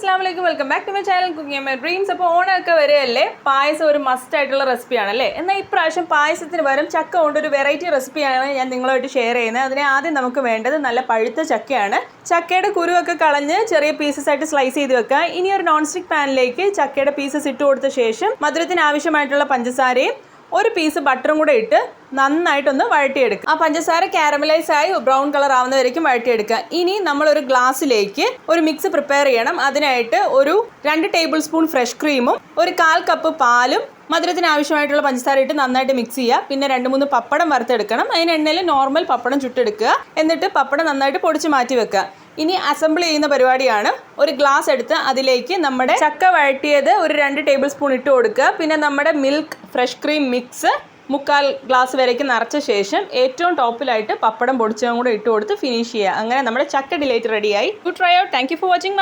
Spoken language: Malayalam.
Assalamualaikum, welcome back to my channel Cooking My Dreams. അപ്പോൾ ഓണമൊക്കെ വരെയല്ലേ, പായസം ഒരു മസ്റ്റ് ആയിട്ടുള്ള റെസിപ്പിയാണല്ലേ. എന്നാൽ ഇപ്രാവശ്യം പായസത്തിന് പകരം ചക്ക കൊണ്ട് ഒരു വെറൈറ്റി റെസിപ്പിയാണ് ഞാൻ നിങ്ങളുമായിട്ട് ഷെയർ ചെയ്യുന്നത്. അതിനെ ആദ്യം നമുക്ക് വേണ്ടത് നല്ല പഴുത്ത ചക്കയാണ്. ചക്കയുടെ കുരുവൊക്കെ കളഞ്ഞ് ചെറിയ പീസസ് ആയിട്ട് സ്ലൈസ് ചെയ്ത് വെക്കുക. ഇനി ഒരു നോൺ സ്റ്റിക് പാനിലേക്ക് ചക്കയുടെ പീസസ് ഇട്ട് കൊടുത്ത ശേഷം മധുരത്തിന് ആവശ്യമായിട്ടുള്ള പഞ്ചസാരയും ഒരു പീസ് ബട്ടറും കൂടെ ഇട്ട് നന്നായിട്ടൊന്ന് വഴറ്റിയെടുക്കുക. ആ പഞ്ചസാര കാരമലൈസ് ആയി ബ്രൗൺ കളർ ആവുന്നവരേക്കും വഴറ്റിയെടുക്കുക. ഇനി നമ്മളൊരു ഗ്ലാസ്സിലേക്ക് ഒരു മിക്സ് പ്രിപ്പയർ ചെയ്യണം. അതിനായിട്ട് ഒരു 2 ടേബിൾ സ്പൂൺ ഫ്രഷ് ക്രീമും ഒരു 1/4 കപ്പ് പാലും മധുരത്തിന് ആവശ്യമായിട്ടുള്ള പഞ്ചസാര ഇട്ട് നന്നായിട്ട് മിക്സ് ചെയ്യുക. പിന്നെ 2-3 പപ്പടം വറുത്തെടുക്കണം. അതിന് എണ്ണയിൽ നോർമൽ പപ്പടം ചുട്ടെടുക്കുക. എന്നിട്ട് പപ്പടം നന്നായിട്ട് പൊടിച്ച് മാറ്റി വെക്കുക. ഇനി അസംബിൾ ചെയ്യുന്ന പരിപാടിയാണ്. ഒരു ഗ്ലാസ് എടുത്ത് അതിലേക്ക് നമ്മുടെ ചക്ക വഴറ്റിയത് ഒരു 2 ടേബിൾ സ്പൂൺ ഇട്ട് കൊടുക്കുക. പിന്നെ നമ്മുടെ milk fresh cream mix 1/4 glass വരേക്ക് നിറച്ച ശേഷം ഏറ്റവും ടോപ്പിലായിട്ട് പപ്പടം പൊടിച്ചതും കൂടെ ഇട്ട് കൊടുത്ത് ഫിനിഷ് ചെയ്യുക. അങ്ങനെ നമ്മുടെ ചക്ക ഡിലൈറ്റ് റെഡിയായി. Good try out. Thank you for watching.